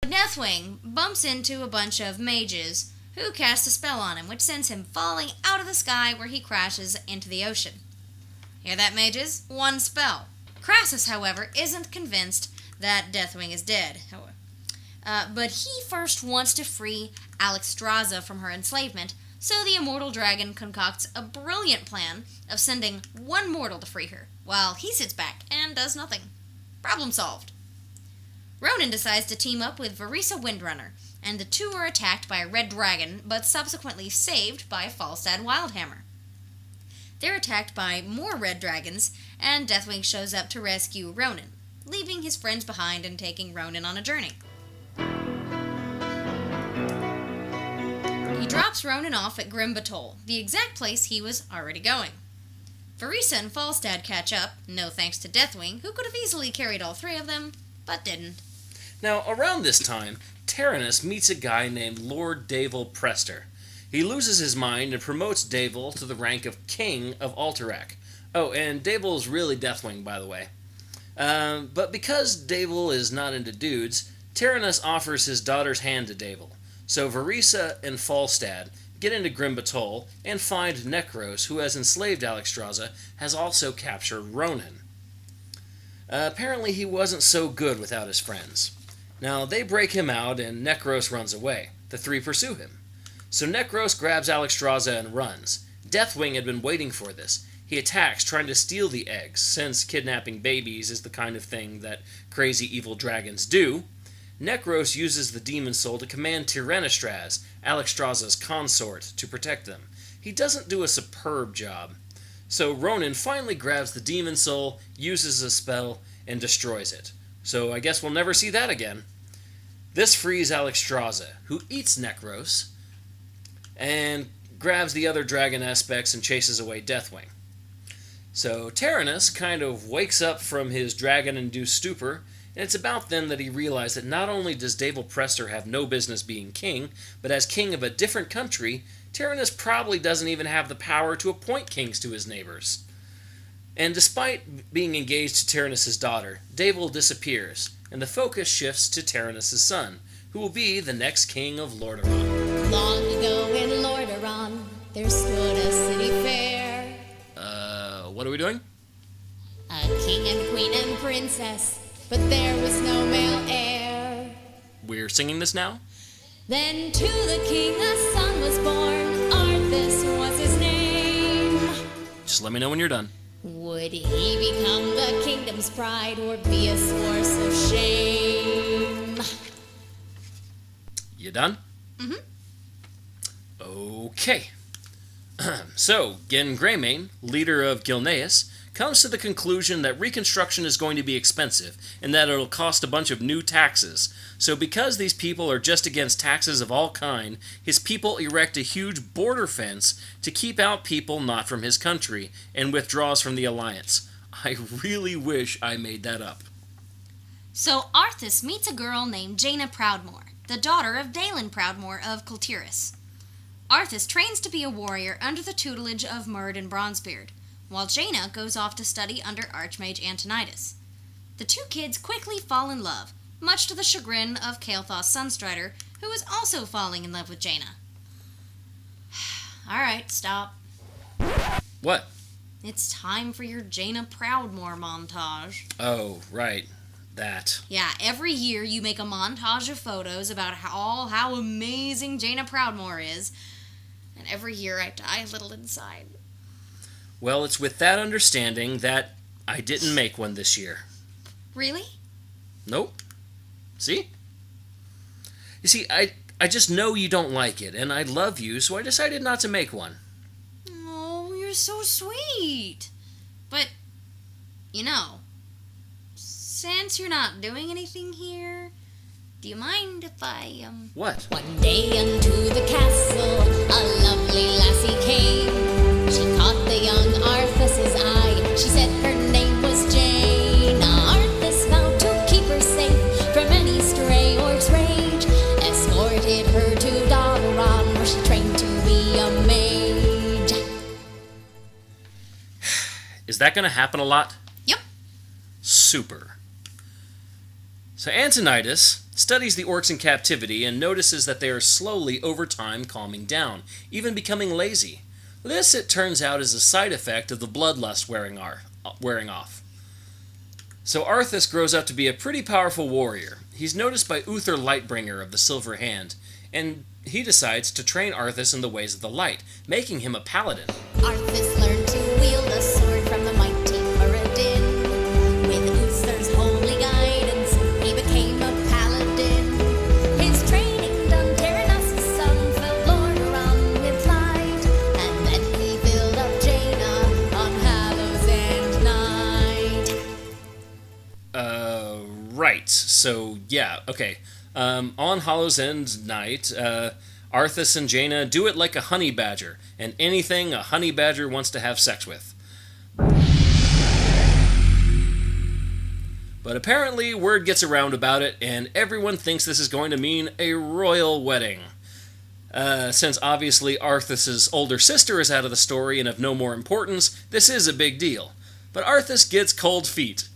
Deathwing bumps into a bunch of mages who cast a spell on him, which sends him falling out of the sky where he crashes into the ocean. Hear that, mages? One spell. Crassus, however, isn't convinced that Deathwing is dead, but he first wants to free Alexstrasza from her enslavement, so the immortal dragon concocts a brilliant plan of sending one mortal to free her, while he sits back and does nothing. Problem solved. Rhonin decides to team up with Varisa Windrunner, and the two are attacked by a red dragon, but subsequently saved by a Falstad Wildhammer. They're attacked by more red dragons, and Deathwing shows up to rescue Rhonin, leaving his friends behind and taking Rhonin on a journey. He drops Rhonin off at Grim Batol, the exact place he was already going. Varisa and Falstad catch up, no thanks to Deathwing, who could have easily carried all three of them, but didn't. Now, around this time, Tyrannus meets a guy named Lord Daval Prestor. He loses his mind and promotes Daval to the rank of King of Alterac. Oh, and Daval's really Deathwing, by the way. But because Daval is not into dudes, Tyrannus offers his daughter's hand to Daval. So Varisa and Falstad get into Grim Batol and find Necros, who has enslaved Alexstrasza, has also captured Rhonin. Apparently he wasn't so good without his friends. Now, they break him out, and Necros runs away. The three pursue him. So Necros grabs Alexstrasza and runs. Deathwing had been waiting for this. He attacks, trying to steal the eggs, since kidnapping babies is the kind of thing that crazy evil dragons do. Necros uses the demon soul to command Tyrannistraz, Alexstrasza's consort, to protect them. He doesn't do a superb job. So Rhonin finally grabs the demon soul, uses a spell, and destroys it. So I guess we'll never see that again. This frees Alexstrasza, who eats Necros, and grabs the other dragon aspects and chases away Deathwing. So Tyrannus kind of wakes up from his dragon-induced stupor, and it's about then that he realized that not only does Daval Prestor have no business being king, but as king of a different country, Tyrannus probably doesn't even have the power to appoint kings to his neighbors. And despite being engaged to Tyrannus' daughter, Daval disappears, and the focus shifts to Tyrannus' son, who will be the next king of Lordaeron. Long ago in Lordaeron, there stood a city fair. What are we doing? A king and queen and princess, but there was no male heir. We're singing this now? Then to the king a son was born, Arthas was his name. Just let me know when you're done. Would he become the kingdom's pride or be a source of shame? You done? Mm-hmm. Okay. So, Gen Greymane, leader of Gilneas, comes to the conclusion that reconstruction is going to be expensive, and that it'll cost a bunch of new taxes. So because these people are just against taxes of all kind, his people erect a huge border fence to keep out people not from his country, and withdraws from the alliance. I really wish I made that up. So Arthas meets a girl named Jaina Proudmoore, the daughter of Dalen Proudmoore of Kultiris. Arthas trains to be a warrior under the tutelage of Murd and Bronzebeard, while Jaina goes off to study under Archmage Antonidas. The two kids quickly fall in love, much to the chagrin of Kael'thas Sunstrider, who is also falling in love with Jaina. Alright, stop. What? It's time for your Jaina Proudmoore montage. Oh, right. That. Yeah, every year you make a montage of photos about how amazing Jaina Proudmoore is, and every year I die a little inside. Well, it's with that understanding that I didn't make one this year. Really? Nope. See? You see, I just know you don't like it, and I love you, so I decided not to make one. Oh, you're so sweet. But, since you're not doing anything here, do you mind if I, What? One day unto the castle a lovely lassie came. She caught the young Arthas' eye. She said her name was Jaina. Arthas vowed to keep her safe from any stray orc's rage. Escorted her to Andorhal, where she trained to be a mage. Is that going to happen a lot? Yep. Super. So Antonidas studies the orcs in captivity and notices that they are slowly, over time, calming down, even becoming lazy. This, it turns out, is a side effect of the bloodlust wearing off. So Arthas grows up to be a pretty powerful warrior. He's noticed by Uther Lightbringer of the Silver Hand, and he decides to train Arthas in the ways of the light, making him a paladin. Arthas learned to wield a sword from the mighty Muradin. With Uther's holy guidance, he became a paladin. His training done, Tyrannus' son filled Lordaeron with light, and then he filled up Jaina on Hallows End night. Right. So, yeah, okay. On Hallows End night, Arthas and Jaina do it like a honey badger, and anything a honey badger wants to have sex with. But apparently, word gets around about it, and everyone thinks this is going to mean a royal wedding. Since obviously Arthas' older sister is out of the story and of no more importance, this is a big deal. But Arthas gets cold feet.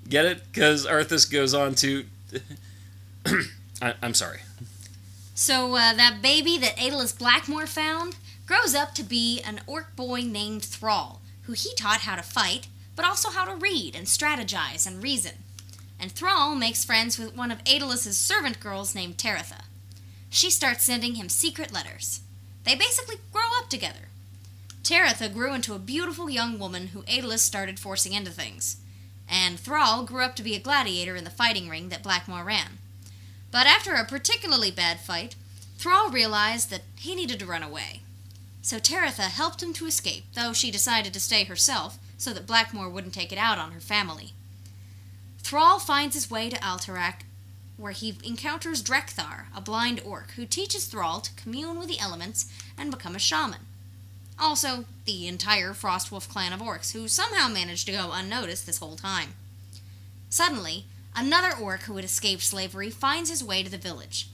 Get it? Because Arthas goes on to... I'm sorry. So that baby that Aedelus Blackmore found grows up to be an orc boy named Thrall, who he taught how to fight, but also how to read and strategize and reason. And Thrall makes friends with one of Aedelus's servant girls named Teritha. She starts sending him secret letters. They basically grow up together. Teritha grew into a beautiful young woman who Aedelus started forcing into things. And Thrall grew up to be a gladiator in the fighting ring that Blackmore ran. But after a particularly bad fight, Thrall realized that he needed to run away. So Teritha helped him to escape, though she decided to stay herself so that Blackmore wouldn't take it out on her family. Thrall finds his way to Alterac, where he encounters Drekthar, a blind orc, who teaches Thrall to commune with the elements and become a shaman. Also, the entire Frostwolf clan of orcs, who somehow managed to go unnoticed this whole time. Suddenly, another orc who had escaped slavery finds his way to the village.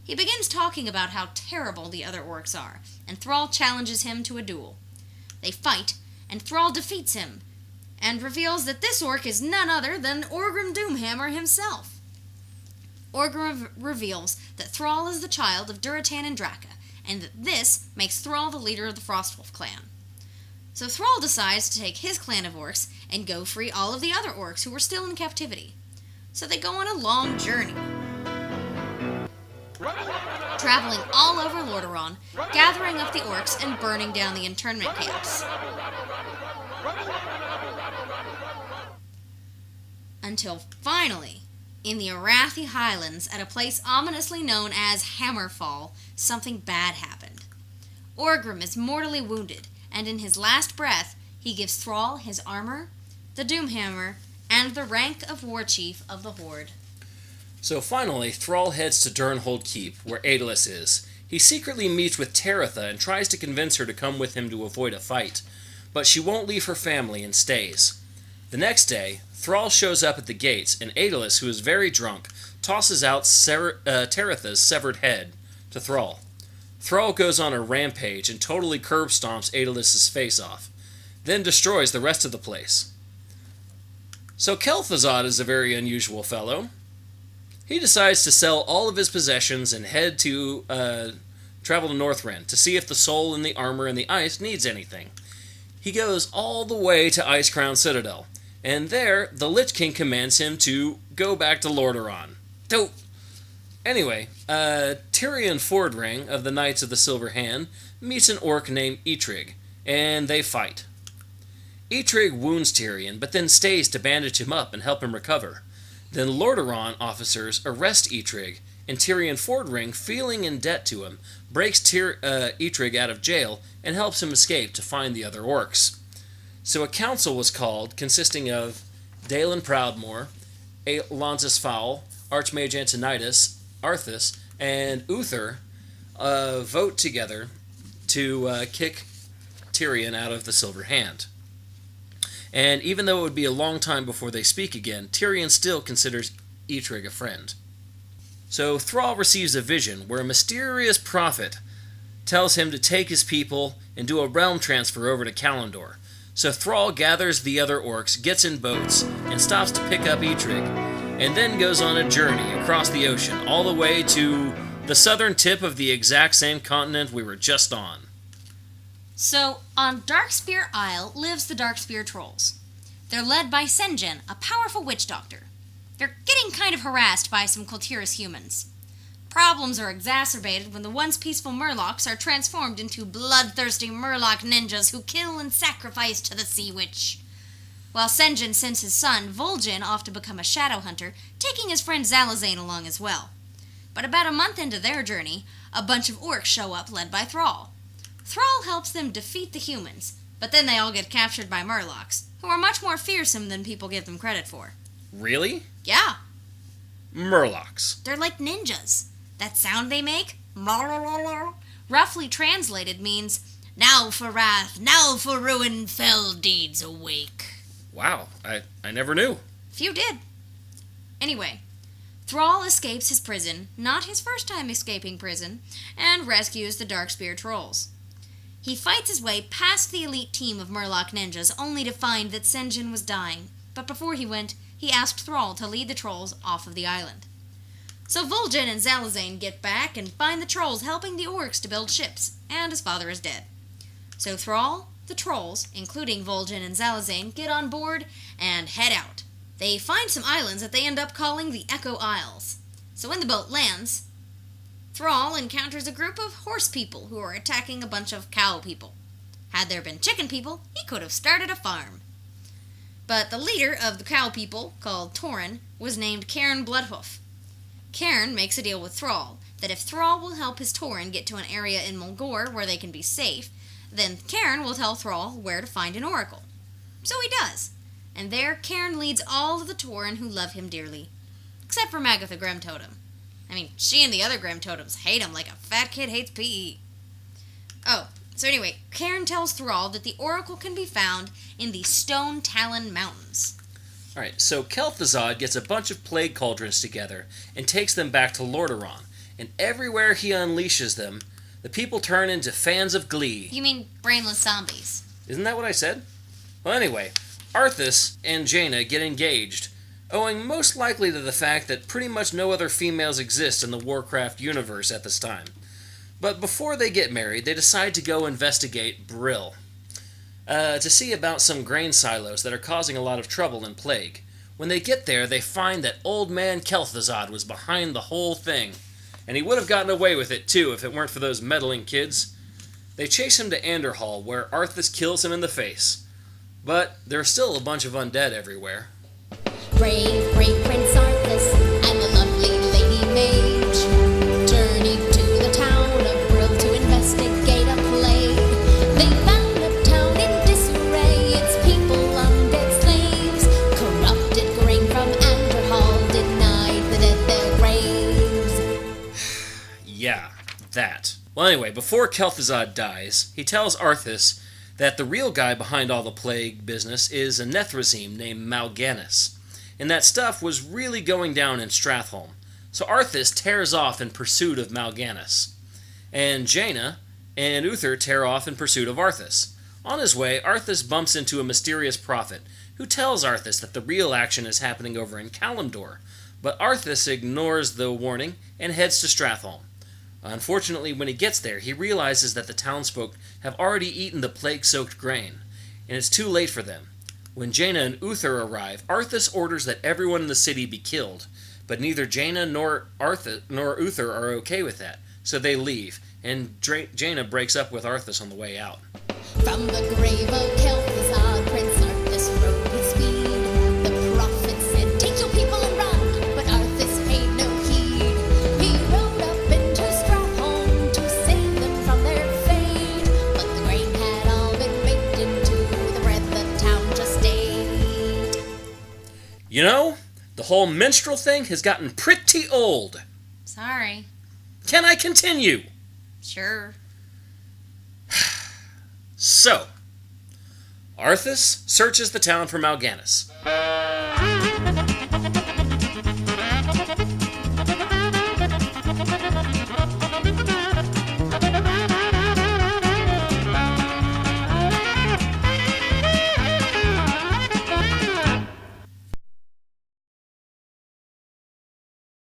He begins talking about how terrible the other orcs are, and Thrall challenges him to a duel. They fight, and Thrall defeats him, and reveals that this orc is none other than Orgrim Doomhammer himself. Orgrim reveals that Thrall is the child of Durotan and Draka, and that this makes Thrall the leader of the Frostwolf clan. So Thrall decides to take his clan of orcs and go free all of the other orcs who were still in captivity. So they go on a long journey, traveling all over Lordaeron, gathering up the orcs and burning down the internment camps. Until finally, in the Arathi Highlands, at a place ominously known as Hammerfall, something bad happened. Orgrim is mortally wounded, and in his last breath, he gives Thrall his armor, the Doomhammer, and the rank of War Chief of the Horde. So finally, Thrall heads to Durnholde Keep, where Aedelus is. He secretly meets with Teritha and tries to convince her to come with him to avoid a fight, but she won't leave her family and stays. The next day, Thrall shows up at the gates, and Aedelus, who is very drunk, tosses out Teritha's severed head to Thrall. Thrall goes on a rampage and totally curb stomps Aedelus's face off, then destroys the rest of the place. So Kel'Thuzad is a very unusual fellow. He decides to sell all of his possessions and head to travel to Northrend to see if the soul and the armor and the ice needs anything. He goes all the way to Icecrown Citadel, and there the Lich King commands him to go back to Lordaeron. Anyway, Tirion Fordring of the Knights of the Silver Hand meets an orc named Eitrigg, and they fight. Eitrigg wounds Tirion, but then stays to bandage him up and help him recover. Then Lordaeron officers arrest Eitrigg, and Tirion Fordring, feeling in debt to him, breaks Eitrigg out of jail and helps him escape to find the other orcs. So a council was called, consisting of Dalen Proudmoore, Lantis Fowl, Archmage Antonidas, Arthas, and Uther vote together to kick Tirion out of the Silver Hand. And even though it would be a long time before they speak again, Tirion still considers Eitrigg a friend. So Thrall receives a vision where a mysterious prophet tells him to take his people and do a realm transfer over to Kalimdor. So Thrall gathers the other orcs, gets in boats, and stops to pick up Eitrigg. and then goes on a journey across the ocean all the way to the southern tip of the exact same continent we were just on. So, on Darkspear Isle lives the Darkspear Trolls. They're led by Sen'jin, a powerful witch doctor. They're getting kind of harassed by some Kultiris humans. Problems are exacerbated when the once peaceful Murlocs are transformed into bloodthirsty Murloc ninjas who kill and sacrifice to the Sea Witch. While Sen'jin sends his son, Vol'jin, off to become a shadow hunter, taking his friend Zalazane along as well. But about a month into their journey, a bunch of orcs show up led by Thrall. Thrall helps them defeat the humans, but then they all get captured by Murlocs, who are much more fearsome than people give them credit for. Really? Yeah. Murlocs. They're like ninjas. That sound they make, roughly translated, means, "Now for wrath, now for ruin, fell deeds awake." Wow, I never knew. Few did. Anyway, Thrall escapes his prison, not his first time escaping prison, and rescues the Darkspear Trolls. He fights his way past the elite team of Murloc ninjas, only to find that Sen'jin was dying. But before he went, he asked Thrall to lead the trolls off of the island. So Vol'jin and Zalazane get back and find the trolls helping the orcs to build ships, and his father is dead. So Thrall, the trolls, including Vol'jin and Zalazane, get on board and head out. They find some islands that they end up calling the Echo Isles. So when the boat lands, Thrall encounters a group of horse people who are attacking a bunch of cow people. Had there been chicken people, he could have started a farm. But the leader of the cow people, called Tauren, was named Cairn Bloodhoof. Cairn makes a deal with Thrall, that if Thrall will help his Tauren get to an area in Mulgore where they can be safe, then Cairn will tell Thrall where to find an oracle. So he does, and there Cairn leads all of the Tauren who love him dearly. Except for Magatha Grim Totem. I mean, she and the other Grim Totems hate him like a fat kid hates PE. Oh, so anyway, Cairn tells Thrall that the oracle can be found in the Stone Talon Mountains. Alright, so Kel'Thuzad gets a bunch of plague cauldrons together and takes them back to Lordaeron, and everywhere he unleashes them, the people turn into fans of glee. You mean brainless zombies? Isn't that what I said? Well, anyway, Arthas and Jaina get engaged, owing most likely to the fact that pretty much no other females exist in the Warcraft universe at this time. But before they get married, they decide to go investigate Brill, to see about some grain silos that are causing a lot of trouble and plague. When they get there, they find that old man Kel'Thuzad was behind the whole thing, and he would have gotten away with it too if it weren't for those meddling kids. They chase him to Andorhal, where Arthas kills him in the face. But there's still a bunch of undead everywhere. Brave, brave Prince Arthas and the lovely Lady Mage journeyed to the town of Brill to investigate a plague. They found the town in disarray, its people undead slaves, corrupted grain from Andorhal, denied the dead their graves. Yeah, that. Well, anyway, before Kel'Thuzad dies, he tells Arthas that the real guy behind all the plague business is a Nethrazim named Mal'Ganis, and that stuff was really going down in Stratholme. So Arthas tears off in pursuit of Mal'Ganis, and Jaina and Uther tear off in pursuit of Arthas. On his way, Arthas bumps into a mysterious prophet, who tells Arthas that the real action is happening over in Kalimdor, but Arthas ignores the warning and heads to Stratholme. Unfortunately, when he gets there, he realizes that the townsfolk have already eaten the plague-soaked grain, and it's too late for them. When Jaina and Uther arrive, Arthas orders that everyone in the city be killed, but neither Jaina nor Uther are okay with that, so they leave, and Jaina breaks up with Arthas on the way out. From the grave of Kel'Thuzad, Prince Arthas rode with speed. The prophet said, "Take your people and run," but Arthas paid no heed. He rode up into Stratholme to save them from their fate, but the grain had all been baked into the bread the town just ate. You know, the whole minstrel thing has gotten pretty old. Sorry. Can I continue? Sure. So, Arthas searches the town for Mal'Ganis.